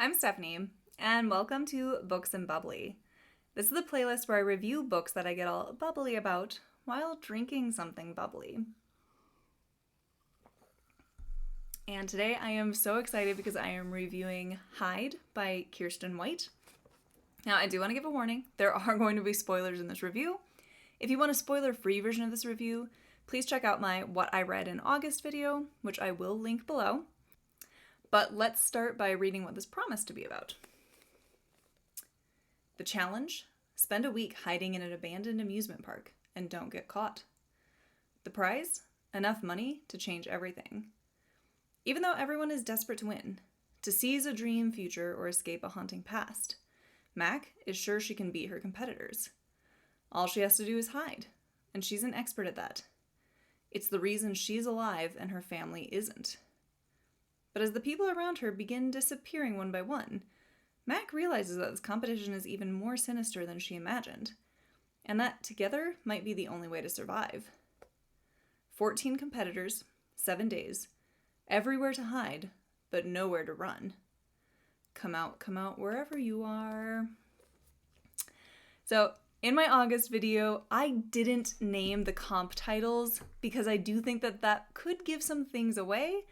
I'm Stephanie, and welcome to Books and Bubbly. This is the playlist where I review books that I get all bubbly about while drinking something bubbly. And today I am so excited because I am reviewing Hyde by Kiersten White. Now, I do want to give a warning. There are going to be spoilers in this review. If you want a spoiler-free version of this review, please check out my What I Read in August video, which I will link below. But let's start by reading what this promised to be about. The challenge: spend a week hiding in an abandoned amusement park and don't get caught. The prize: enough money to change everything. Even though everyone is desperate to win, to seize a dream future or escape a haunting past, Mac is sure she can beat her competitors. All she has to do is hide, and she's an expert at that. It's the reason she's alive and her family isn't. But as the people around her begin disappearing one by one, Mac realizes that this competition is even more sinister than she imagined, and that together might be the only way to survive. 14 competitors, 7 days, everywhere to hide, but nowhere to run. Come out wherever you are. So, in my August video, I didn't name the comp titles because I do think that could give some things away.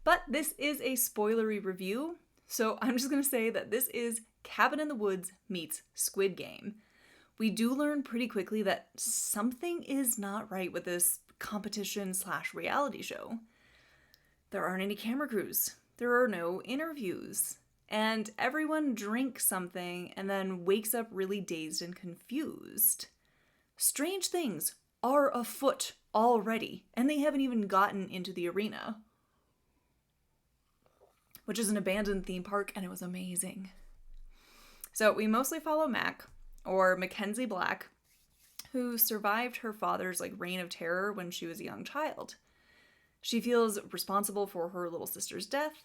But this is a spoilery review, so I'm just going to say that this is Cabin in the Woods meets Squid Game. We do learn pretty quickly that something is not right with this competition/reality show. There aren't any camera crews. There are no interviews. And everyone drinks something and then wakes up really dazed and confused. Strange things are afoot already, and they haven't even gotten into the arena, which is an abandoned theme park, and it was amazing. So we mostly follow Mac, or Mackenzie Black, who survived her father's reign of terror when she was a young child. She feels responsible for her little sister's death,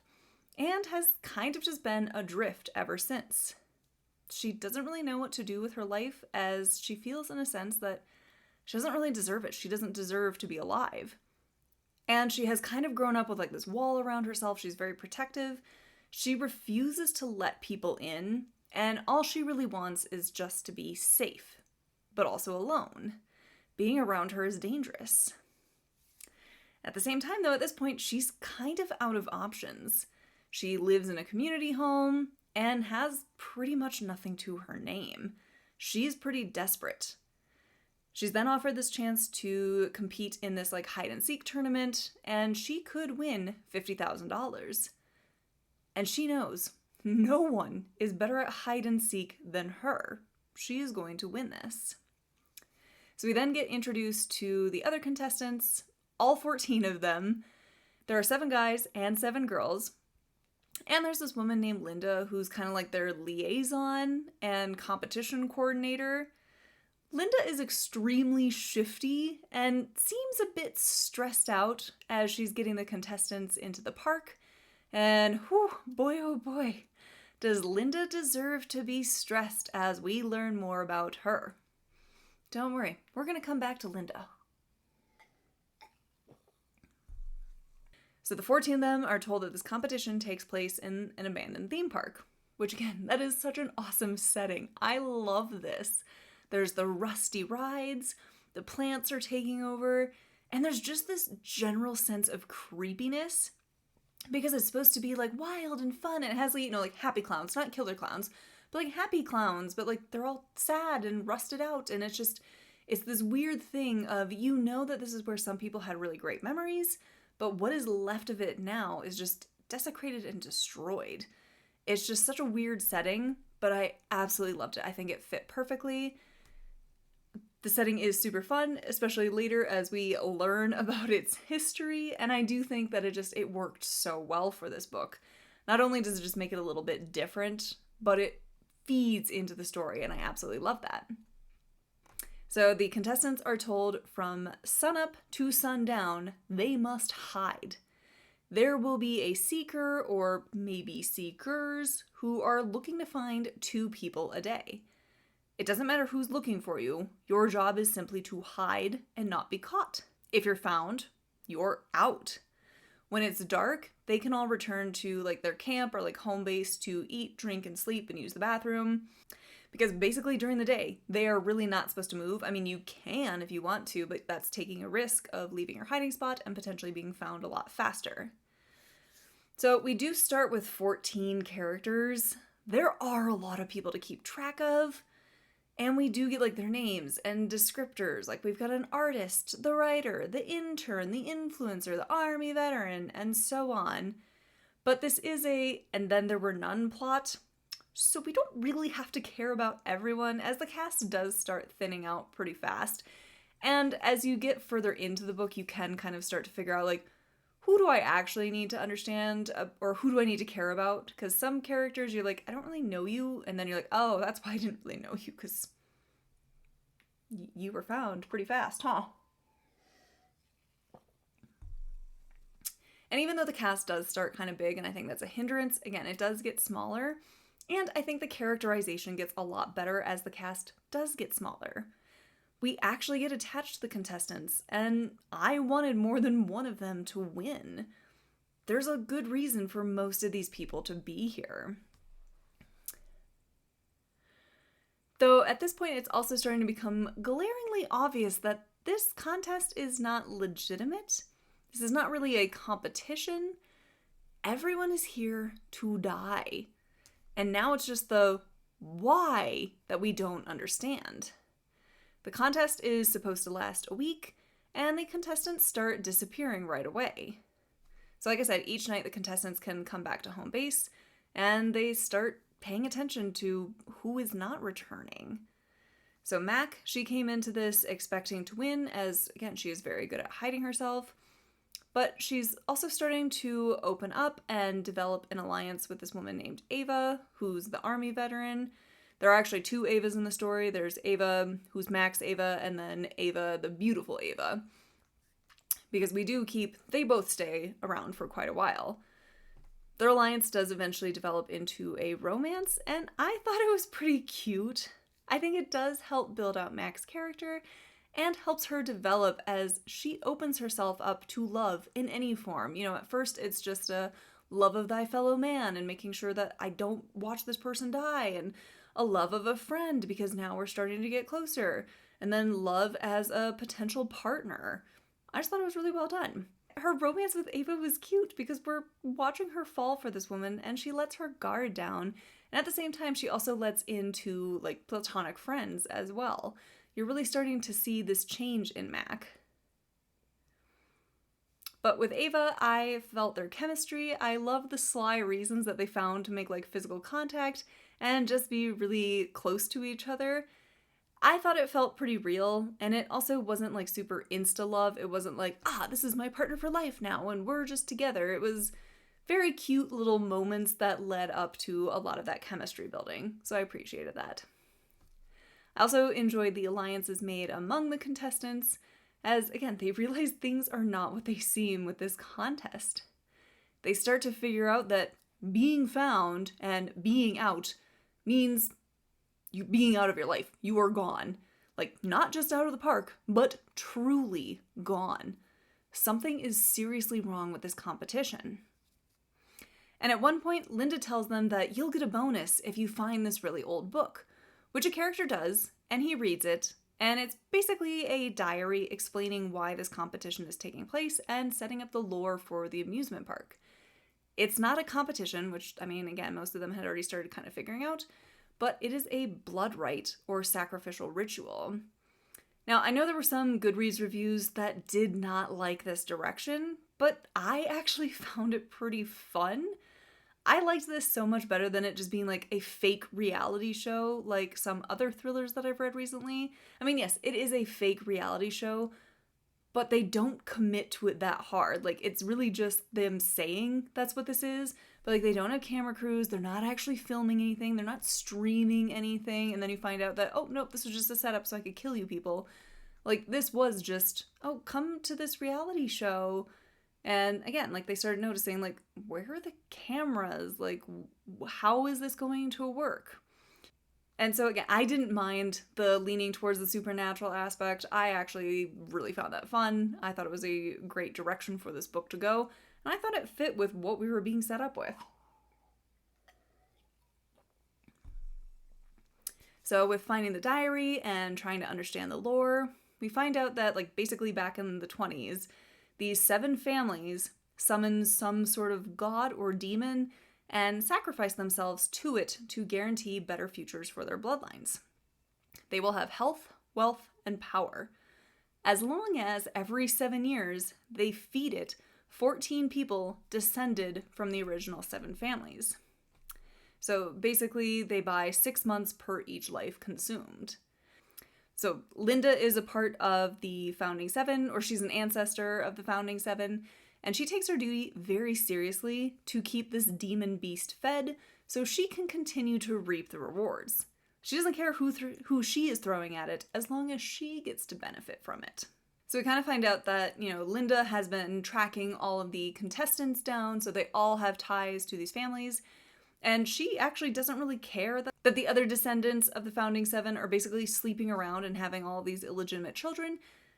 and has kind of just been adrift ever since. She doesn't really know what to do with her life, as she feels in a sense that she doesn't really deserve it. She doesn't deserve to be alive. And she has kind of grown up with this wall around herself. She's very protective. She refuses to let people in, and all she really wants is just to be safe, but also alone. Being around her is dangerous. At the same time, though, at this point, she's kind of out of options. She lives in a community home and has pretty much nothing to her name. She's pretty desperate. She's then offered this chance to compete in this hide-and-seek tournament, and she could win $50,000. And she knows no one is better at hide-and-seek than her. She is going to win this. So we then get introduced to the other contestants, all 14 of them. There are 7 guys and 7 girls. And there's this woman named Linda who's kind of their liaison and competition coordinator. Linda is extremely shifty and seems a bit stressed out as she's getting the contestants into the park. And whew, boy oh boy, does Linda deserve to be stressed as we learn more about her. Don't worry, we're going to come back to Linda. So the 14 of them are told that this competition takes place in an abandoned theme park, which again, that is such an awesome setting. I love this. There's the rusty rides, the plants are taking over, and there's just this general sense of creepiness because it's supposed to be wild and fun. And it has happy clowns, not killer clowns, but happy clowns, but they're all sad and rusted out. And it's this weird thing of, that this is where some people had really great memories, but what is left of it now is just desecrated and destroyed. It's just such a weird setting, but I absolutely loved it. I think it fit perfectly. The setting is super fun, especially later as we learn about its history, and I do think that it worked so well for this book. Not only does it just make it a little bit different, but it feeds into the story, and I absolutely love that. So the contestants are told from sunup to sundown, they must hide. There will be a seeker, or maybe seekers, who are looking to find 2 people a day. It doesn't matter who's looking for you. Your job is simply to hide and not be caught. If you're found, you're out. When it's dark, they can all return to like their camp or like home base to eat, drink, and sleep and use the bathroom. Because basically during the day, they are really not supposed to move. I mean, you can if you want to, but that's taking a risk of leaving your hiding spot and potentially being found a lot faster. So we do start with 14 characters. There are a lot of people to keep track of. And we do get like their names and descriptors. Like we've got an artist, the writer, the intern, the influencer, the army veteran, and so on. But this is a and then there were none plot. So we don't really have to care about everyone, as the cast does start thinning out pretty fast. And as you get further into the book, you can kind of start to figure out, like, who do I actually need to understand, or who do I need to care about? Because some characters, you're like, I don't really know you, and then you're like, oh, that's why I didn't really know you, because you were found pretty fast, huh? And even though the cast does start kind of big, and I think that's a hindrance, again, it does get smaller. And I think the characterization gets a lot better as the cast does get smaller. We actually get attached to the contestants, and I wanted more than one of them to win. There's a good reason for most of these people to be here. Though at this point, it's also starting to become glaringly obvious that this contest is not legitimate. This is not really a competition. Everyone is here to die. And now it's just the why that we don't understand. The contest is supposed to last a week, and the contestants start disappearing right away. So like I said, each night the contestants can come back to home base, and they start paying attention to who is not returning. So Mac, she came into this expecting to win, as, again, she is very good at hiding herself. But she's also starting to open up and develop an alliance with this woman named Ava, who's the army veteran. There are actually two Avas in the story. There's Ava, who's Mac's Ava, and then Ava, the beautiful Ava. Because they both stay around for quite a while. Their alliance does eventually develop into a romance, and I thought it was pretty cute. I think it does help build out Mac's character, and helps her develop as she opens herself up to love in any form. You know, at first it's just a love of thy fellow man and making sure that I don't watch this person die, and a love of a friend because now we're starting to get closer, and then love as a potential partner. I just thought it was really well done. Her romance with Ava was cute because we're watching her fall for this woman, and she lets her guard down, and at the same time she also lets into like platonic friends as well. You're really starting to see this change in Mac. But with Ava, I felt their chemistry. I love the sly reasons that they found to make like physical contact and just be really close to each other. I thought it felt pretty real, and it also wasn't like super insta-love. It wasn't like, this is my partner for life now and we're just together. It was very cute little moments that led up to a lot of that chemistry building, so I appreciated that. I also enjoyed the alliances made among the contestants, as, again, they realize things are not what they seem with this contest. They start to figure out that being found and being out means you being out of your life. You are gone. Like, not just out of the park, but truly gone. Something is seriously wrong with this competition. And at one point, Linda tells them that you'll get a bonus if you find this really old book, which a character does, and he reads it, and it's basically a diary explaining why this competition is taking place and setting up the lore for the amusement park. It's not a competition, which, I mean, again, most of them had already started kind of figuring out, but it is a blood rite or sacrificial ritual. Now, I know there were some Goodreads reviews that did not like this direction, but I actually found it pretty fun. I liked this so much better than it just being like a fake reality show like some other thrillers that I've read recently. I mean, yes, it is a fake reality show, but they don't commit to it that hard. Like, it's really just them saying that's what this is, but like they don't have camera crews, they're not actually filming anything, they're not streaming anything, and then you find out that, oh, nope, this was just a setup so I could kill you people. Like, this was just, oh, come to this reality show. And again, like, they started noticing, like, where are the cameras? Like, how is this going to work? And so again, I didn't mind the leaning towards the supernatural aspect. I actually really found that fun. I thought it was a great direction for this book to go. And I thought it fit with what we were being set up with. So with finding the diary and trying to understand the lore, we find out that, like, basically back in the 20s, these 7 families summoned some sort of god or demon and sacrificed themselves to it to guarantee better futures for their bloodlines. They will have health, wealth, and power, as long as every 7 years they feed it 14 people descended from the original 7 families. So basically, they buy 6 months per each life consumed. So Linda is a part of the Founding 7, or she's an ancestor of the Founding 7, and she takes her duty very seriously to keep this demon beast fed so she can continue to reap the rewards. She doesn't care who she is throwing at it, as long as she gets to benefit from it. So we kind of find out that, Linda has been tracking all of the contestants down, so they all have ties to these families. And she actually doesn't really care that the other descendants of the Founding 7 are basically sleeping around and having all these illegitimate children,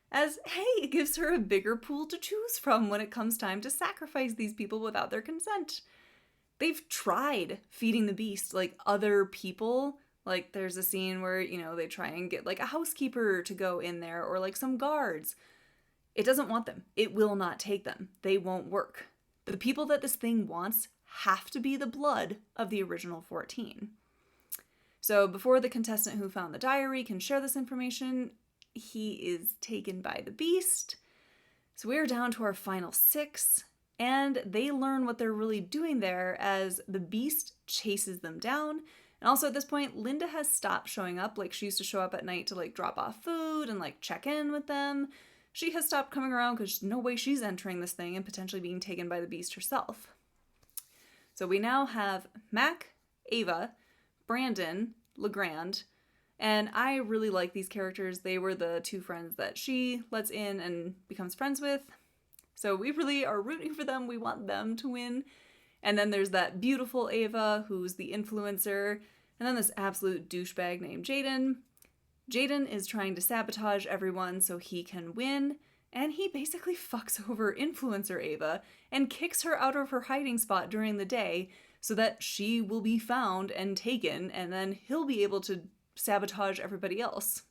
as, hey, it gives her a bigger pool to choose from when it comes time to sacrifice these people without their consent. They've tried feeding the beast, like, other people. Like, there's a scene where, they try and get, like, a housekeeper to go in there, or, like, some guards. It doesn't want them. It will not take them. They won't work. The people that this thing wants have to be the blood of the original 14. So before the contestant who found the diary can share this information, he is taken by the beast. So we're down to our final 6, and they learn what they're really doing there as the beast chases them down. And also at this point, Linda has stopped showing up. Like, she used to show up at night to, like, drop off food and, like, check in with them. She has stopped coming around because no way she's entering this thing and potentially being taken by the beast herself. So we now have Mac, Ava, Brandon, Legrand, and I really like these characters. They were the 2 friends that she lets in and becomes friends with. So we really are rooting for them. We want them to win. And then there's that beautiful Ava, who's the influencer, and then this absolute douchebag named Jaden. Jaden is trying to sabotage everyone so he can win, and he basically fucks over influencer Ava and kicks her out of her hiding spot during the day so that she will be found and taken, and then he'll be able to sabotage everybody else.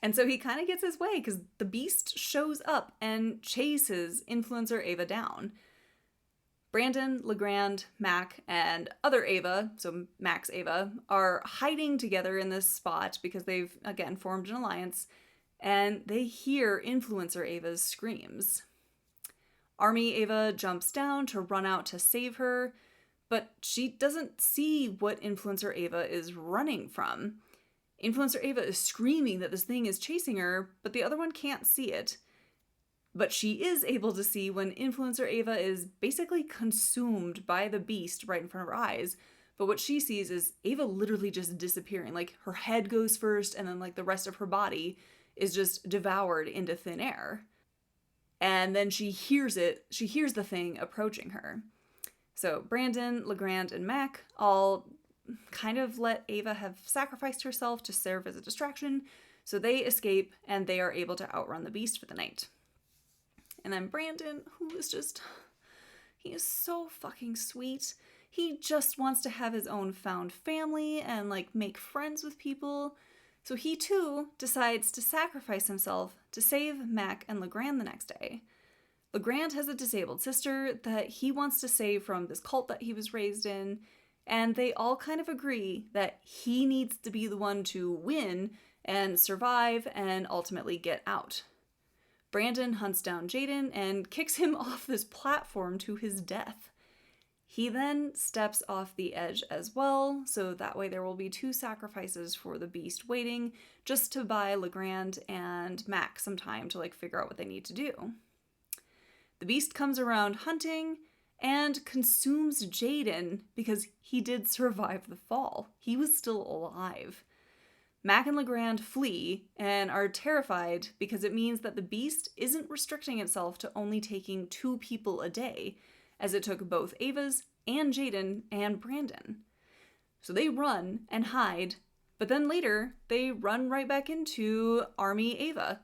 And so he kind of gets his way because the beast shows up and chases influencer Ava down. Brandon, Legrand, Mac, and other Ava, so Mac's Ava, are hiding together in this spot because they've, again, formed an alliance, and they hear influencer Ava's screams. Army Ava jumps down to run out to save her, but she doesn't see what influencer Ava is running from. Influencer Ava is screaming that this thing is chasing her, but the other one can't see it. But she is able to see when influencer Ava is basically consumed by the beast right in front of her eyes. But what she sees is Ava literally just disappearing. Like, her head goes first, and then, like, the rest of her body is just devoured into thin air. And then she hears it. She hears the thing approaching her. So Brandon, Legrand, and Mac all kind of let Ava have sacrificed herself to serve as a distraction. So they escape, and they are able to outrun the beast for the night. And then Brandon, who is just, he is so fucking sweet. He just wants to have his own found family and, like, make friends with people. So he too decides to sacrifice himself to save Mac and Legrand the next day. Legrand has a disabled sister that he wants to save from this cult that he was raised in, and they all kind of agree that he needs to be the one to win and survive and ultimately get out. Brandon hunts down Jaden and kicks him off this platform to his death. He then steps off the edge as well, so that way there will be 2 sacrifices for the beast waiting, just to buy Legrand and Mac some time to, like, figure out what they need to do. The beast comes around hunting and consumes Jaden because he did survive the fall. He was still alive. Mac and Legrand flee and are terrified because it means that the beast isn't restricting itself to only taking 2 people a day, as it took both Ava's and Jaden and Brandon. So they run and hide, but then later they run right back into Army Ava.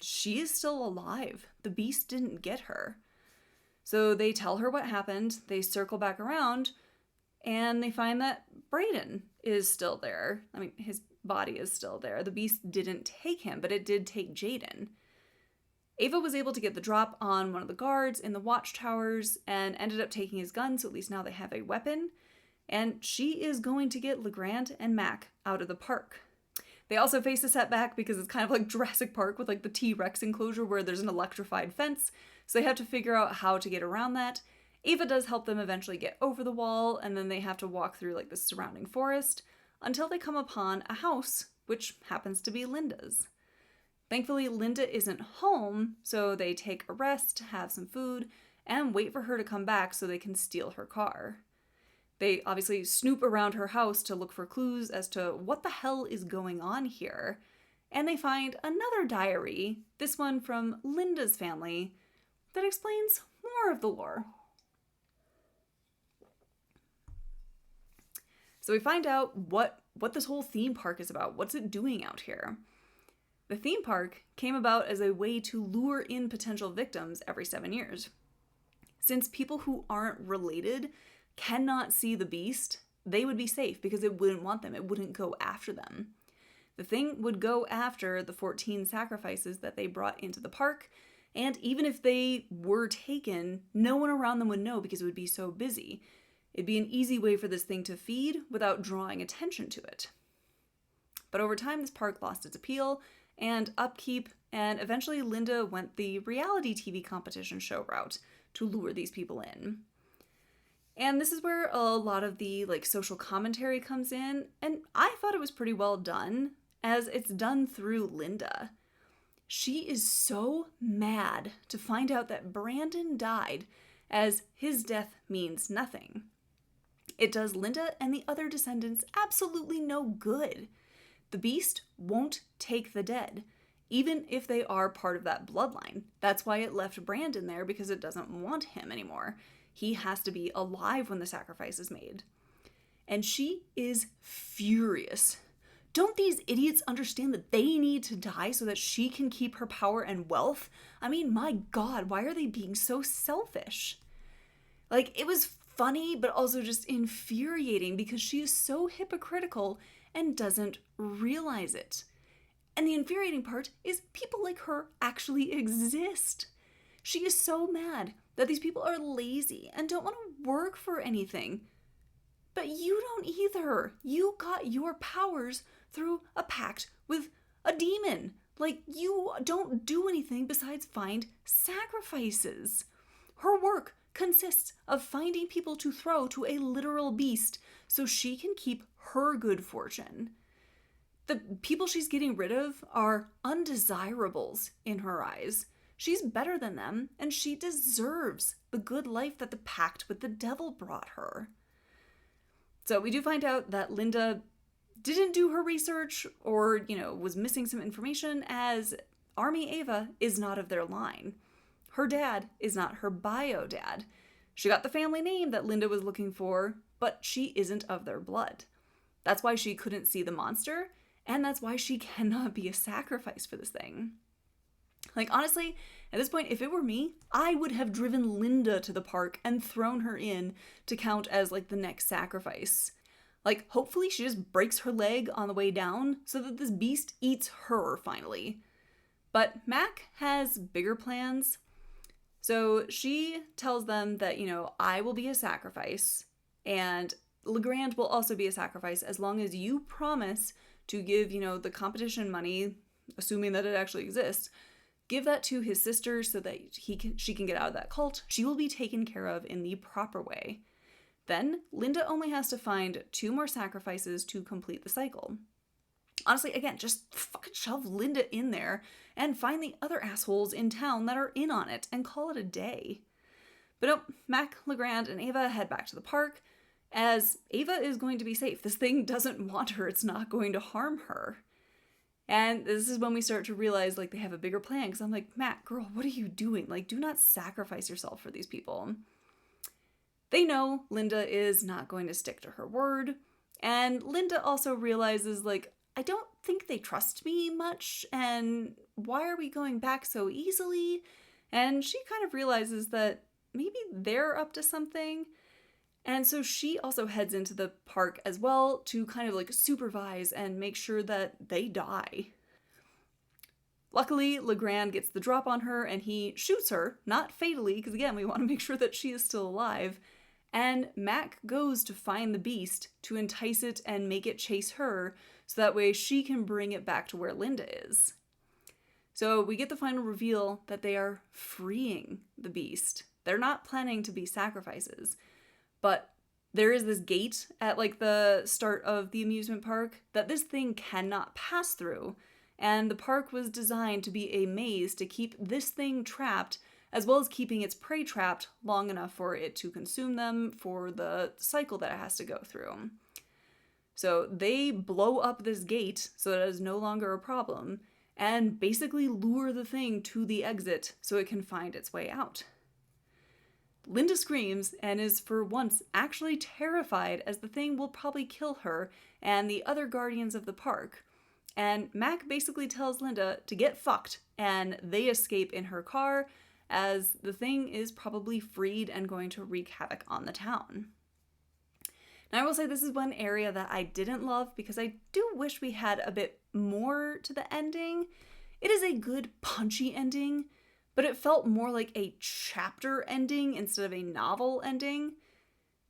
She is still alive. The beast didn't get her. So they tell her what happened, they circle back around, and they find that Brayden is still there. I mean, his body is still there. The beast didn't take him, but it did take Jaden. Ava was able to get the drop on one of the guards in the watchtowers and ended up taking his gun, so at least now they have a weapon. And she is going to get Legrand and Mac out of the park. They also face a setback because it's kind of like Jurassic Park with like the T-Rex enclosure where there's an electrified fence, so they have to figure out how to get around that. Ava does help them eventually get over the wall, and then they have to walk through like the surrounding forest until they come upon a house, which happens to be Linda's. Thankfully, Linda isn't home, so they take a rest, have some food, and wait for her to come back so they can steal her car. They obviously snoop around her house to look for clues as to what the hell is going on here, and they find another diary, this one from Linda's family, that explains more of the lore. So we find out what this whole theme park is about. What's it doing out here? The theme park came about as a way to lure in potential victims every 7 years. Since people who aren't related cannot see the beast, they would be safe because it wouldn't want them. It wouldn't go after them. The thing would go after the 14 sacrifices that they brought into the park, and even if they were taken, no one around them would know because it would be so busy. It'd be an easy way for this thing to feed without drawing attention to it. But over time, this park lost its appeal and upkeep, and eventually Linda went the reality TV competition show route to lure these people in. And this is where a lot of the social commentary comes in, and I thought it was pretty well done, as it's done through Linda. She is so mad to find out that Brandon died, as his death means nothing. It does Linda and the other descendants absolutely no good. The beast won't take the dead, even if they are part of that bloodline. That's why it left Brandon there, because it doesn't want him anymore. He has to be alive when the sacrifice is made. And she is furious. Don't these idiots understand that they need to die so that she can keep her power and wealth? I mean, my God, why are they being so selfish? It was funny, but also just infuriating because she is so hypocritical and doesn't realize it. And the infuriating part is people like her actually exist. She is so mad that these people are lazy and don't want to work for anything. But you don't either. You got your powers through a pact with a demon. You don't do anything besides find sacrifices. Her work consists of finding people to throw to a literal beast so she can keep her good fortune. The people she's getting rid of are undesirables in her eyes. She's better than them, and she deserves the good life that the pact with the devil brought her. So we do find out that Linda didn't do her research or, was missing some information, as Army Ava is not of their line. Her dad is not her bio dad. She got the family name that Linda was looking for, but she isn't of their blood. That's why she couldn't see the monster, and that's why she cannot be a sacrifice for this thing. Honestly, at this point, if it were me, I would have driven Linda to the park and thrown her in to count as the next sacrifice. Hopefully she just breaks her leg on the way down so that this beast eats her finally. But Mac has bigger plans. So she tells them that, I will be a sacrifice, and Legrand will also be a sacrifice as long as you promise to give, the competition money, assuming that it actually exists, give that to his sister so that she can get out of that cult. She will be taken care of in the proper way. Then Linda only has to find 2 more sacrifices to complete the cycle. Honestly, again, just fucking shove Linda in there and find the other assholes in town that are in on it and call it a day. But nope, Mac, Legrand, and Ava head back to the park, as Ava is going to be safe. This thing doesn't want her. It's not going to harm her. And this is when we start to realize, they have a bigger plan, because I'm like, Mac, girl, what are you doing? Do not sacrifice yourself for these people. They know Linda is not going to stick to her word, and Linda also realizes, I don't think they trust me much, and why are we going back so easily? And she kind of realizes that maybe they're up to something. And so she also heads into the park as well to kind of like supervise and make sure that they die. Luckily, Legrand gets the drop on her and he shoots her, not fatally, because again, we want to make sure that she is still alive. And Mac goes to find the beast to entice it and make it chase her, so that way she can bring it back to where Linda is. So we get the final reveal that they are freeing the beast. They're not planning to be sacrifices, but there is this gate at like the start of the amusement park that this thing cannot pass through. And the park was designed to be a maze to keep this thing trapped, as well as keeping its prey trapped long enough for it to consume them for the cycle that it has to go through. So they blow up this gate so that it is no longer a problem, and basically lure the thing to the exit so it can find its way out. Linda screams and is for once actually terrified, as the thing will probably kill her and the other guardians of the park. And Mac basically tells Linda to get fucked, and they escape in her car, as the thing is probably freed and going to wreak havoc on the town. Now, I will say this is one area that I didn't love, because I do wish we had a bit more to the ending. It is a good, punchy ending, but it felt more like a chapter ending instead of a novel ending.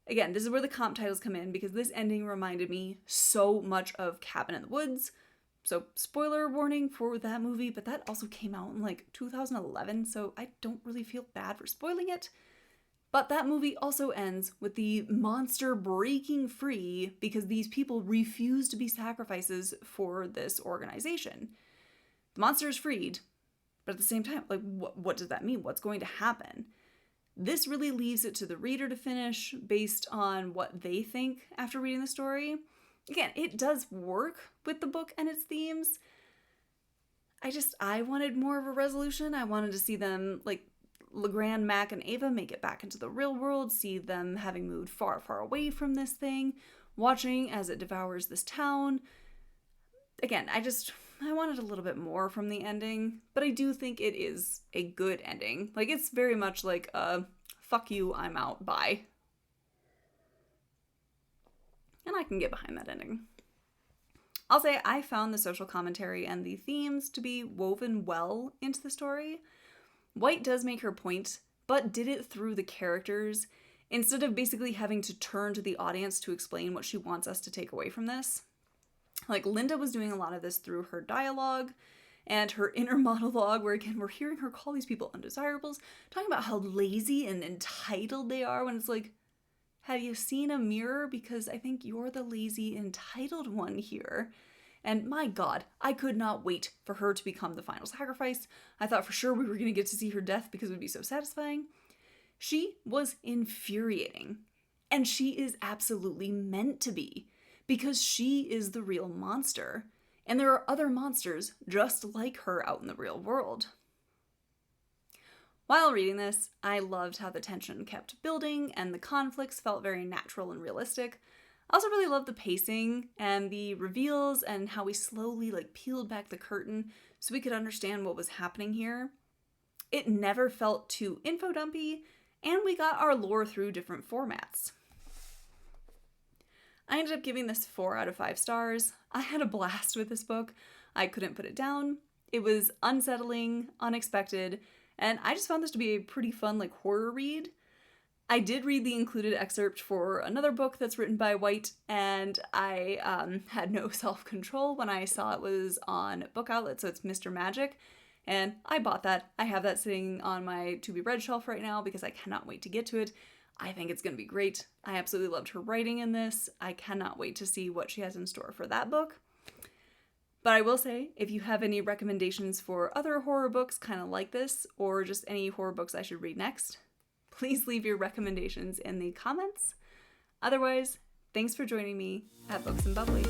Again, this is where the comp titles come in, because this ending reminded me so much of Cabin in the Woods. So, spoiler warning for that movie, but that also came out in like 2011, so I don't really feel bad for spoiling it. But that movie also ends with the monster breaking free because these people refuse to be sacrifices for this organization. The monster is freed, but at the same time, like, what does that mean? What's going to happen? This really leaves it to the reader to finish based on what they think after reading the story. Again, it does work with the book and its themes. I wanted more of a resolution. I wanted to see them, like, Legrand, Mac, and Ava make it back into the real world, see them having moved far, far away from this thing, watching as it devours this town. Again, I wanted a little bit more from the ending, but I do think it is a good ending. Like, it's very much like a, fuck you, I'm out, bye. And I can get behind that ending. I'll say I found the social commentary and the themes to be woven well into the story. White does make her point, but did it through the characters, instead of basically having to turn to the audience to explain what she wants us to take away from this. Like, Linda was doing a lot of this through her dialogue and her inner monologue, where again, we're hearing her call these people undesirables, talking about how lazy and entitled they are, when it's like, have you seen a mirror? Because I think you're the lazy, entitled one here. And my God, I could not wait for her to become the final sacrifice. I thought for sure we were going to get to see her death because it would be so satisfying. She was infuriating. And she is absolutely meant to be, because she is the real monster. And there are other monsters just like her out in the real world. While reading this, I loved how the tension kept building and the conflicts felt very natural and realistic. I also really loved the pacing and the reveals and how we slowly peeled back the curtain so we could understand what was happening here. It never felt too info dumpy, and we got our lore through different formats. I ended up giving this 4 out of 5 stars. I had a blast with this book. I couldn't put it down. It was unsettling, unexpected, and I just found this to be a pretty fun horror read. I did read the included excerpt for another book that's written by White, and I had no self-control when I saw it was on Book Outlet, so it's Mr. Magic, and I bought that. I have that sitting on my to-be-read shelf right now because I cannot wait to get to it. I think it's going to be great. I absolutely loved her writing in this. I cannot wait to see what she has in store for that book. But I will say, if you have any recommendations for other horror books kind of like this, or just any horror books I should read next, please leave your recommendations in the comments. Otherwise, thanks for joining me at Books and Bubbly.